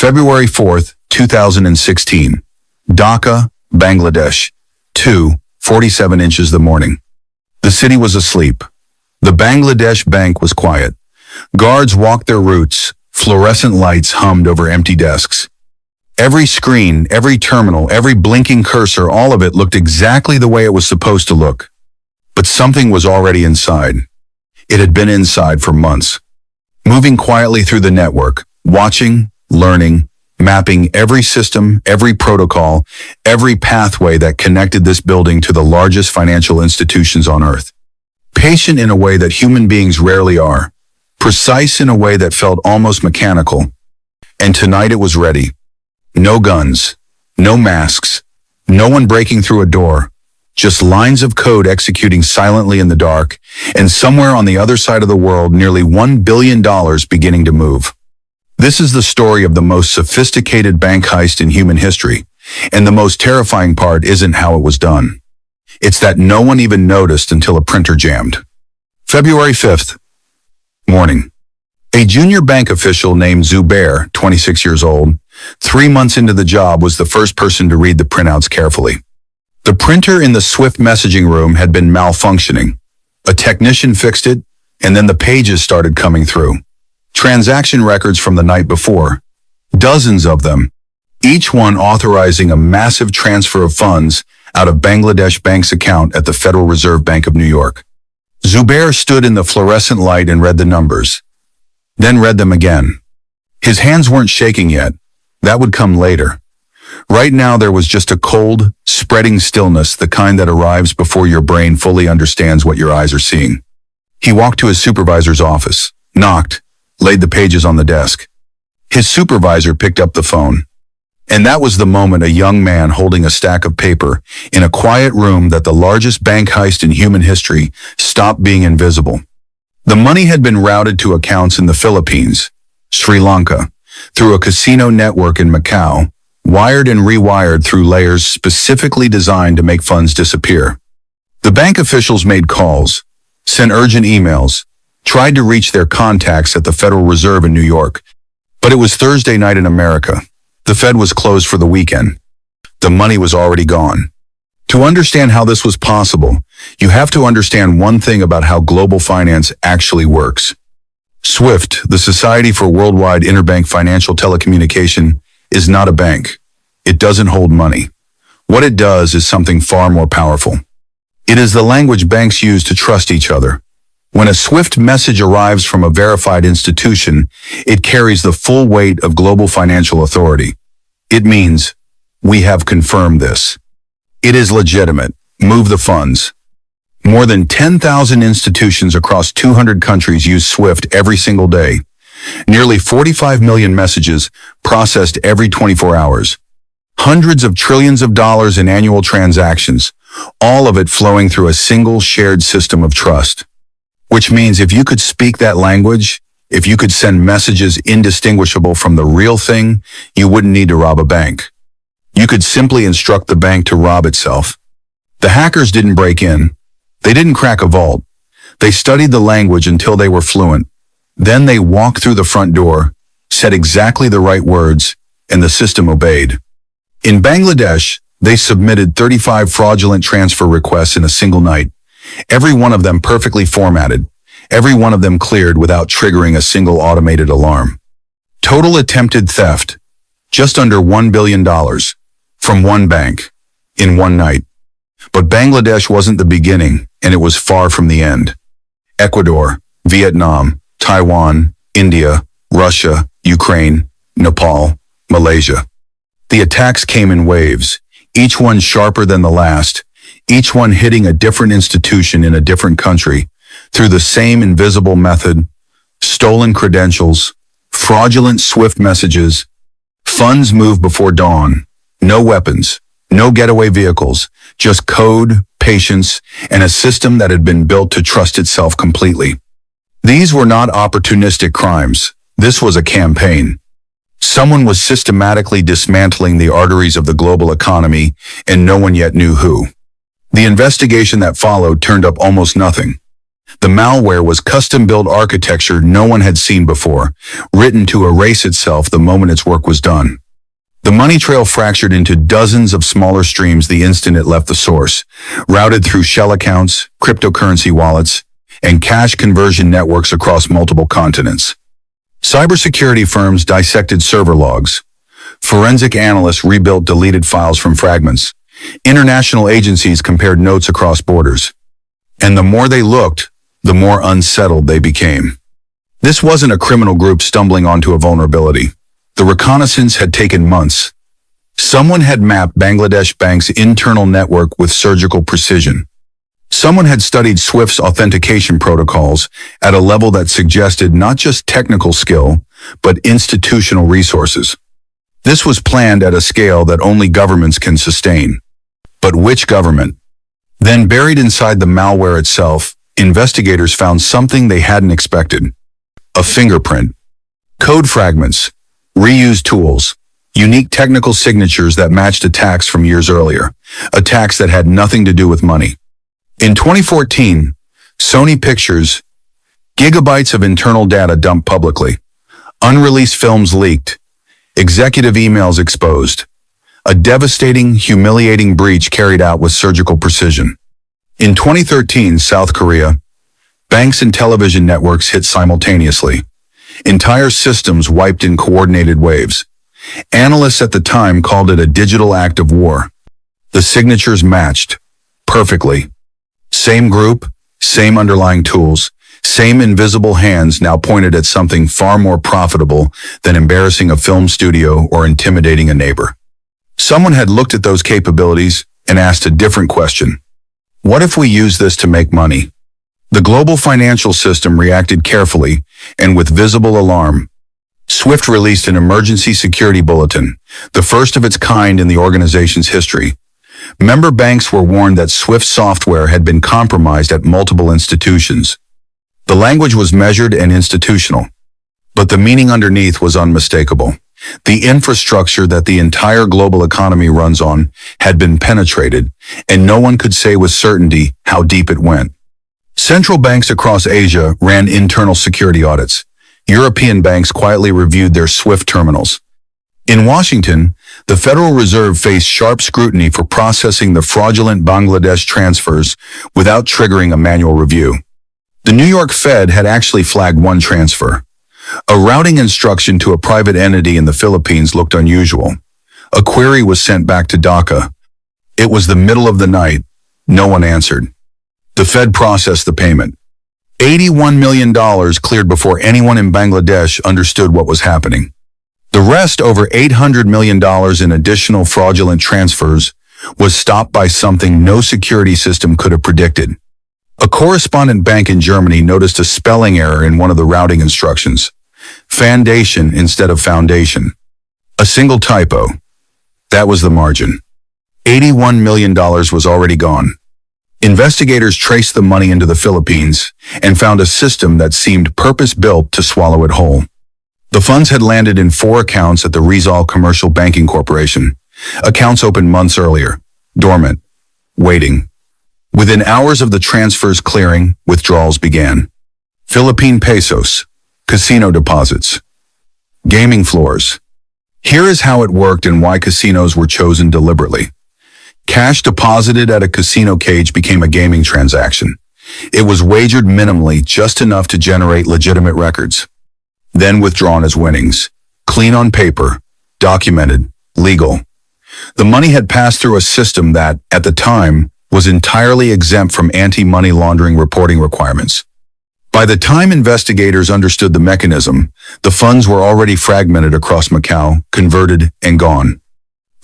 February 4th, 2016. Dhaka, Bangladesh. 2:47 inches the morning. The city was asleep. The Bangladesh bank was quiet. Guards walked their routes. Fluorescent lights hummed over empty desks. Every screen, every terminal, every blinking cursor, all of it looked exactly the way it was supposed to look. But something was already inside. It had been inside for months. Moving quietly through the network, watching, learning, mapping every system, every protocol, every pathway that connected this building to the largest financial institutions on Earth. Patient in a way that human beings rarely are. Precise in a way that felt almost mechanical. And tonight it was ready. No guns, no masks, no one breaking through a door, just lines of code executing silently in the dark, and somewhere on the other side of the world, nearly $1 billion beginning to move. This is the story of the most sophisticated bank heist in human history, and the most terrifying part isn't how it was done. It's that no one even noticed until a printer jammed. February 5th. Morning. A junior bank official named Zubair, 26 years old, 3 months into the job, was the first person to read the printouts carefully. The printer in the Swift messaging room had been malfunctioning. A technician fixed it, and then the pages started coming through. Transaction records from the night before. Dozens of them, each one authorizing a massive transfer of funds out of Bangladesh Bank's account at the Federal Reserve Bank of New York. Zubair stood in the fluorescent light and read the numbers, then read them again. His hands weren't shaking yet. That would come later. Right now there was just a cold, spreading stillness, the kind that arrives before your brain fully understands what your eyes are seeing. He walked to his supervisor's office, knocked, laid the pages on the desk. His supervisor picked up the phone. And that was the moment a young man holding a stack of paper in a quiet room that the largest bank heist in human history stopped being invisible. The money had been routed to accounts in the Philippines, Sri Lanka, through a casino network in Macau, wired and rewired through layers specifically designed to make funds disappear. The bank officials made calls, sent urgent emails, tried to reach their contacts at the Federal Reserve in New York. But it was Thursday night in America. The Fed was closed for the weekend. The money was already gone. To understand how this was possible, you have to understand one thing about how global finance actually works. SWIFT, the Society for Worldwide Interbank Financial Telecommunication, is not a bank. It doesn't hold money. What it does is something far more powerful. It is the language banks use to trust each other. When a SWIFT message arrives from a verified institution, it carries the full weight of global financial authority. It means, we have confirmed this. It is legitimate. Move the funds. More than 10,000 institutions across 200 countries use SWIFT every single day. Nearly 45 million messages processed every 24 hours. Hundreds of trillions of dollars in annual transactions, all of it flowing through a single shared system of trust. Which means if you could speak that language, if you could send messages indistinguishable from the real thing, you wouldn't need to rob a bank. You could simply instruct the bank to rob itself. The hackers didn't break in. They didn't crack a vault. They studied the language until they were fluent. Then they walked through the front door, said exactly the right words, and the system obeyed. In Bangladesh, they submitted 35 fraudulent transfer requests in a single night. Every one of them perfectly formatted. Every one of them cleared without triggering a single automated alarm. Total attempted theft, just under $1 billion, from one bank, in one night. But Bangladesh wasn't the beginning, and it was far from the end. Ecuador, Vietnam, Taiwan, India, Russia, Ukraine, Nepal, Malaysia. The attacks came in waves, each one sharper than the last, each one hitting a different institution in a different country, through the same invisible method: stolen credentials, fraudulent SWIFT messages. Funds moved before dawn. No weapons, no getaway vehicles, just code, patience, and a system that had been built to trust itself completely. These were not opportunistic crimes. This was a campaign. Someone was systematically dismantling the arteries of the global economy, and no one yet knew who. The investigation that followed turned up almost nothing. The malware was custom-built architecture no one had seen before, written to erase itself the moment its work was done. The money trail fractured into dozens of smaller streams the instant it left the source, routed through shell accounts, cryptocurrency wallets, and cash conversion networks across multiple continents. Cybersecurity firms dissected server logs. Forensic analysts rebuilt deleted files from fragments. International agencies compared notes across borders. And the more they looked, the more unsettled they became. This wasn't a criminal group stumbling onto a vulnerability. The reconnaissance had taken months. Someone had mapped Bangladesh Bank's internal network with surgical precision. Someone had studied SWIFT's authentication protocols at a level that suggested not just technical skill, but institutional resources. This was planned at a scale that only governments can sustain. But which government? Then buried inside the malware itself, investigators found something they hadn't expected. A fingerprint. Code fragments. Reused tools. Unique technical signatures that matched attacks from years earlier. Attacks that had nothing to do with money. In 2014, Sony Pictures, gigabytes of internal data dumped publicly. Unreleased films leaked. Executive emails exposed. A devastating, humiliating breach carried out with surgical precision. In 2013, South Korea, banks and television networks hit simultaneously. Entire systems wiped in coordinated waves. Analysts at the time called it a digital act of war. The signatures matched perfectly. Same group, same underlying tools, same invisible hands now pointed at something far more profitable than embarrassing a film studio or intimidating a neighbor. Someone had looked at those capabilities and asked a different question. What if we use this to make money? The global financial system reacted carefully and with visible alarm. SWIFT released an emergency security bulletin, the first of its kind in the organization's history. Member banks were warned that SWIFT software had been compromised at multiple institutions. The language was measured and institutional, but the meaning underneath was unmistakable. The infrastructure that the entire global economy runs on had been penetrated, and no one could say with certainty how deep it went. Central banks across Asia ran internal security audits. European banks quietly reviewed their SWIFT terminals. In Washington, the Federal Reserve faced sharp scrutiny for processing the fraudulent Bangladesh transfers without triggering a manual review. The New York Fed had actually flagged one transfer. A routing instruction to a private entity in the Philippines looked unusual. A query was sent back to Dhaka. It was the middle of the night. No one answered. The Fed processed the payment. $81 million cleared before anyone in Bangladesh understood what was happening. The rest, over $800 million in additional fraudulent transfers, was stopped by something no security system could have predicted. A correspondent bank in Germany noticed a spelling error in one of the routing instructions. Foundation instead of foundation. A single typo. That was the margin. $81 million was already gone. Investigators traced the money into the Philippines and found a system that seemed purpose-built to swallow it whole. The funds had landed in 4 accounts at the Rizal Commercial Banking Corporation. Accounts opened months earlier, dormant, waiting. Within hours of the transfers clearing, withdrawals began. Philippine pesos, casino deposits, gaming floors. Here is how it worked and why casinos were chosen deliberately. Cash deposited at a casino cage became a gaming transaction. It was wagered minimally, just enough to generate legitimate records. Then withdrawn as winnings. Clean on paper, documented, legal. The money had passed through a system that, at the time, was entirely exempt from anti-money laundering reporting requirements. By the time investigators understood the mechanism, the funds were already fragmented across Macau, converted, and gone.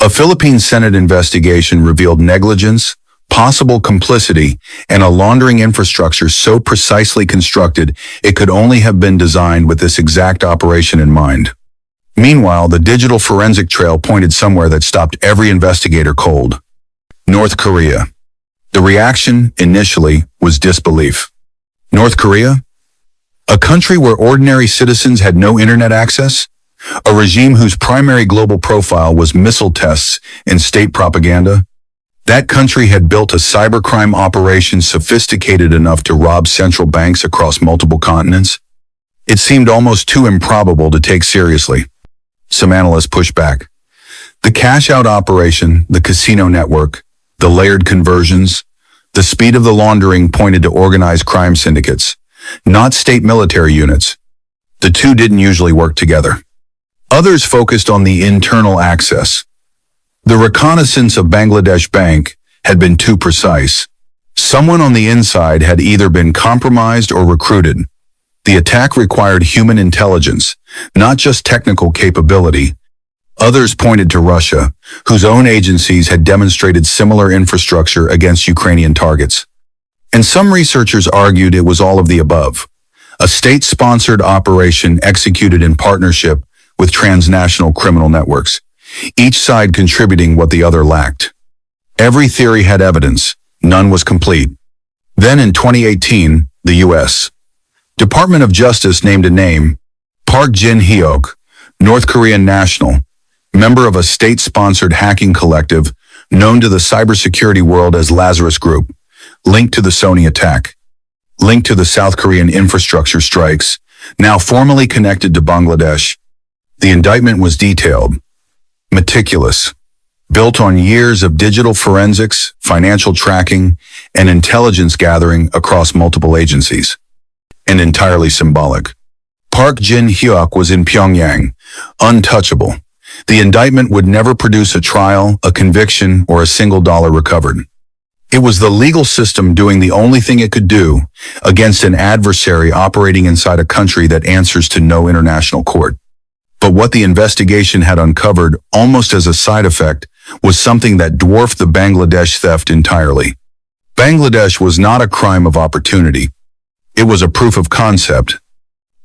A Philippine Senate investigation revealed negligence, possible complicity, and a laundering infrastructure so precisely constructed it could only have been designed with this exact operation in mind. Meanwhile, the digital forensic trail pointed somewhere that stopped every investigator cold. North Korea. The reaction, initially, was disbelief. North Korea? A country where ordinary citizens had no internet access? A regime whose primary global profile was missile tests and state propaganda? That country had built a cybercrime operation sophisticated enough to rob central banks across multiple continents. It seemed almost too improbable to take seriously. Some analysts pushed back. The cash-out operation, the casino network, the layered conversions, the speed of the laundering pointed to organized crime syndicates, not state military units. The two didn't usually work together. Others focused on the internal access. The reconnaissance of Bangladesh Bank had been too precise. Someone on the inside had either been compromised or recruited. The attack required human intelligence, not just technical capability. Others pointed to Russia, whose own agencies had demonstrated similar infrastructure against Ukrainian targets. And some researchers argued it was all of the above. A state-sponsored operation executed in partnership with transnational criminal networks, each side contributing what the other lacked. Every theory had evidence, none was complete. Then in 2018, the U.S. Department of Justice named a name, Park Jin-hyuk, North Korean national, member of a state-sponsored hacking collective known to the cybersecurity world as Lazarus Group, linked to the Sony attack, linked to the South Korean infrastructure strikes, now formally connected to Bangladesh. The indictment was detailed, meticulous, built on years of digital forensics, financial tracking, and intelligence gathering across multiple agencies, and entirely symbolic. Park Jin-hyuk was in Pyongyang, untouchable. The indictment would never produce a trial, a conviction, or a single dollar recovered. It was the legal system doing the only thing it could do against an adversary operating inside a country that answers to no international court. But what the investigation had uncovered, almost as a side effect, was something that dwarfed the Bangladesh theft entirely. Bangladesh was not a crime of opportunity. It was a proof of concept.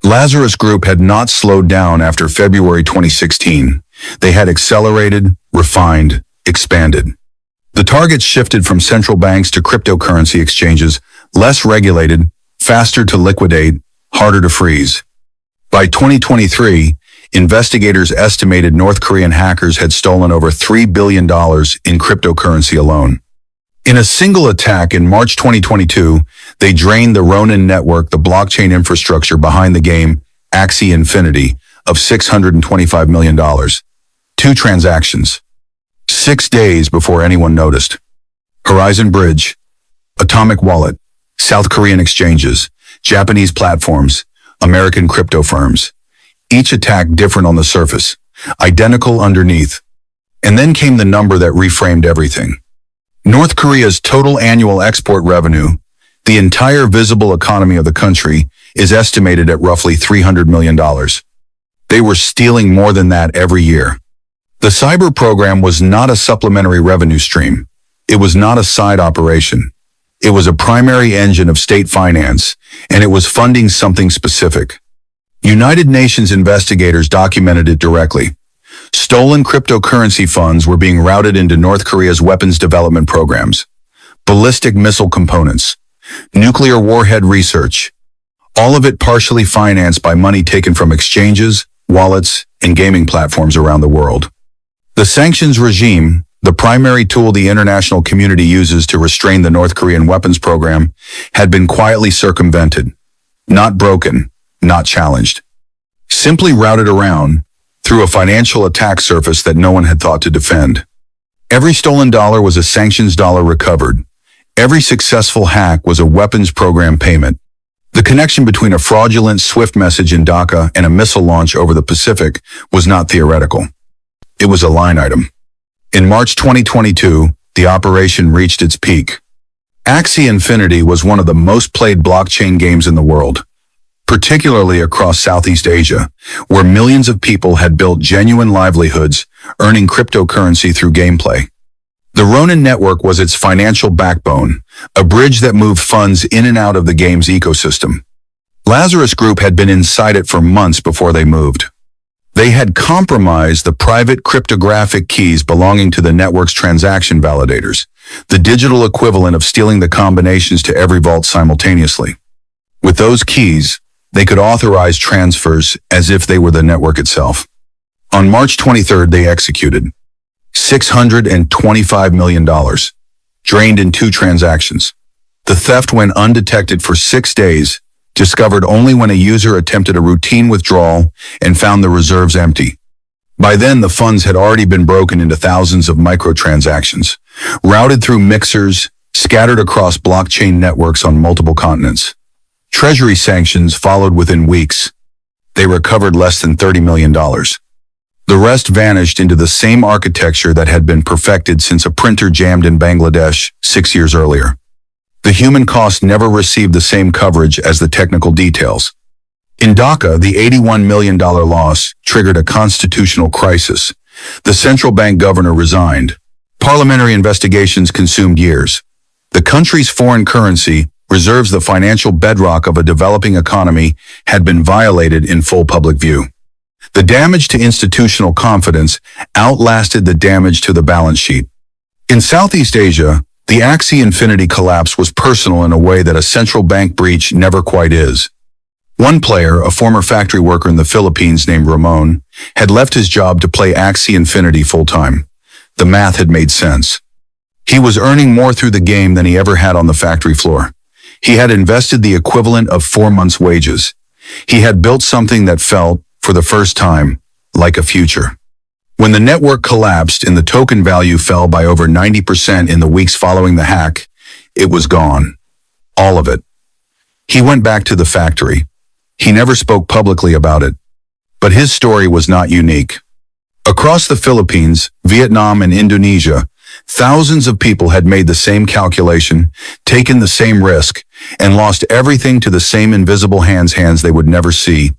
Lazarus Group had not slowed down after February 2016. They had accelerated, refined, expanded. The targets shifted from central banks to cryptocurrency exchanges, less regulated, faster to liquidate, harder to freeze. By 2023, investigators estimated North Korean hackers had stolen over $3 billion in cryptocurrency alone. In a single attack in March 2022, they drained the Ronin network, the blockchain infrastructure behind the game Axie Infinity, of $625 million. 2 transactions. 6 days before anyone noticed. Horizon Bridge, Atomic Wallet, South Korean exchanges, Japanese platforms, American crypto firms. Each attack different on the surface, identical underneath. And then came the number that reframed everything. North Korea's total annual export revenue, the entire visible economy of the country, is estimated at roughly $300 million. They were stealing more than that every year. The cyber program was not a supplementary revenue stream. It was not a side operation. It was a primary engine of state finance, and it was funding something specific. United Nations investigators documented it directly. Stolen cryptocurrency funds were being routed into North Korea's weapons development programs, ballistic missile components, nuclear warhead research, all of it partially financed by money taken from exchanges, wallets, and gaming platforms around the world. The sanctions regime, the primary tool the international community uses to restrain the North Korean weapons program, had been quietly circumvented, not broken, not challenged. Simply routed around through a financial attack surface that no one had thought to defend. Every stolen dollar was a sanctions dollar recovered. Every successful hack was a weapons program payment. The connection between a fraudulent SWIFT message in Dhaka and a missile launch over the Pacific was not theoretical. It was a line item. In March 2022, the operation reached its peak. Axie Infinity was one of the most played blockchain games in the world, particularly across Southeast Asia, where millions of people had built genuine livelihoods, earning cryptocurrency through gameplay. The Ronin network was its financial backbone, a bridge that moved funds in and out of the game's ecosystem. Lazarus Group had been inside it for months before they moved. They had compromised the private cryptographic keys belonging to the network's transaction validators, the digital equivalent of stealing the combinations to every vault simultaneously. With those keys, they could authorize transfers as if they were the network itself. On March 23rd, they executed $625 million. drained in 2 transactions. The theft went undetected for 6 days, discovered only when a user attempted a routine withdrawal and found the reserves empty. By then, the funds had already been broken into thousands of microtransactions, routed through mixers, scattered across blockchain networks on multiple continents. Treasury sanctions followed within weeks. They recovered less than $30 million. The rest vanished into the same architecture that had been perfected since a printer jammed in Bangladesh 6 years earlier. The human cost never received the same coverage as the technical details. In Dhaka, the $81 million loss triggered a constitutional crisis. The central bank governor resigned. Parliamentary investigations consumed years. The country's foreign currency, reserves the financial bedrock of a developing economy, had been violated in full public view. The damage to institutional confidence outlasted the damage to the balance sheet. In Southeast Asia, the Axie Infinity collapse was personal in a way that a central bank breach never quite is. One player, a former factory worker in the Philippines named Ramon, had left his job to play Axie Infinity full-time. The math had made sense. He was earning more through the game than he ever had on the factory floor. He had invested the equivalent of 4 months' wages. He had built something that felt, for the first time, like a future. When the network collapsed and the token value fell by over 90% in the weeks following the hack, it was gone. All of it. He went back to the factory. He never spoke publicly about it. But his story was not unique. Across the Philippines, Vietnam, and Indonesia, thousands of people had made the same calculation, taken the same risk, and lost everything to the same invisible hands they would never see,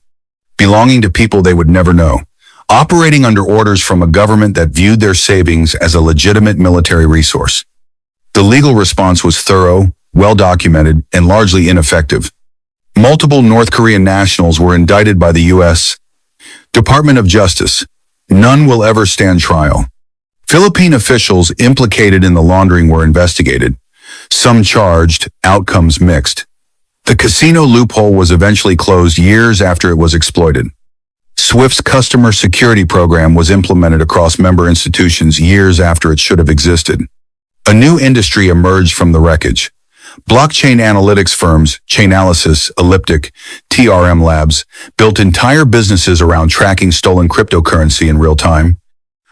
belonging to people they would never know, operating under orders from a government that viewed their savings as a legitimate military resource. The legal response was thorough, well-documented, and largely ineffective. Multiple North Korean nationals were indicted by the U.S. Department of Justice. None will ever stand trial. Philippine officials implicated in the laundering were investigated. Some charged, outcomes mixed. The casino loophole was eventually closed years after it was exploited. SWIFT's customer security program was implemented across member institutions years after it should have existed. A new industry emerged from the wreckage. Blockchain analytics firms, Chainalysis, Elliptic, TRM Labs, built entire businesses around tracking stolen cryptocurrency in real time,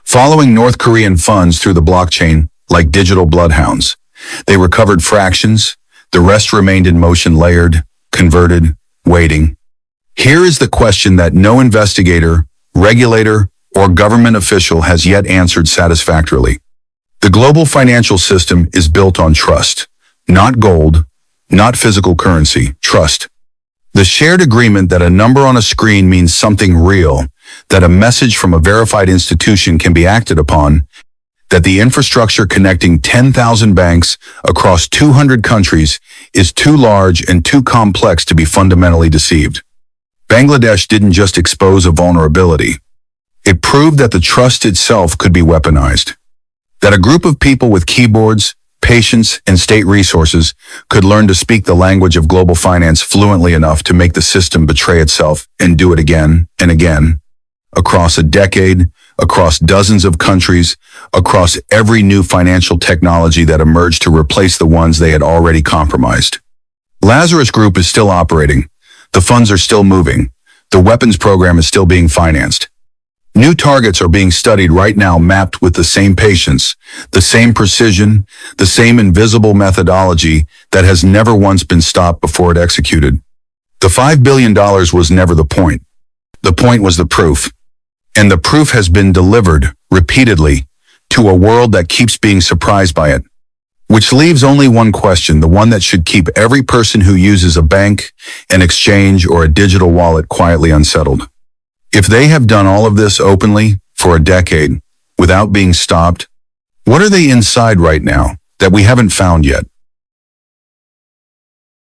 following North Korean funds through the blockchain like digital bloodhounds. They recovered fractions. The rest remained in motion, layered, converted, waiting. Here is the question that no investigator, regulator, or government official has yet answered satisfactorily. The global financial system is built on trust. Not gold, not physical currency, trust. The shared agreement that a number on a screen means something real, that a message from a verified institution can be acted upon, that the infrastructure connecting 10,000 banks across 200 countries is too large and too complex to be fundamentally deceived. Bangladesh didn't just expose a vulnerability. It proved that the trust itself could be weaponized. That a group of people with keyboards, patience, and state resources could learn to speak the language of global finance fluently enough to make the system betray itself and do it again and again. Across a decade, across dozens of countries, across every new financial technology that emerged to replace the ones they had already compromised. Lazarus Group is still operating. The funds are still moving. The weapons program is still being financed. New targets are being studied right now, mapped with the same patience, the same precision, the same invisible methodology that has never once been stopped before it executed. The $5 billion was never the point. The point was the proof. And the proof has been delivered, repeatedly, to a world that keeps being surprised by it. Which leaves only one question, the one that should keep every person who uses a bank, an exchange, or a digital wallet quietly unsettled. If they have done all of this openly, for a decade, without being stopped, what are they inside right now that we haven't found yet?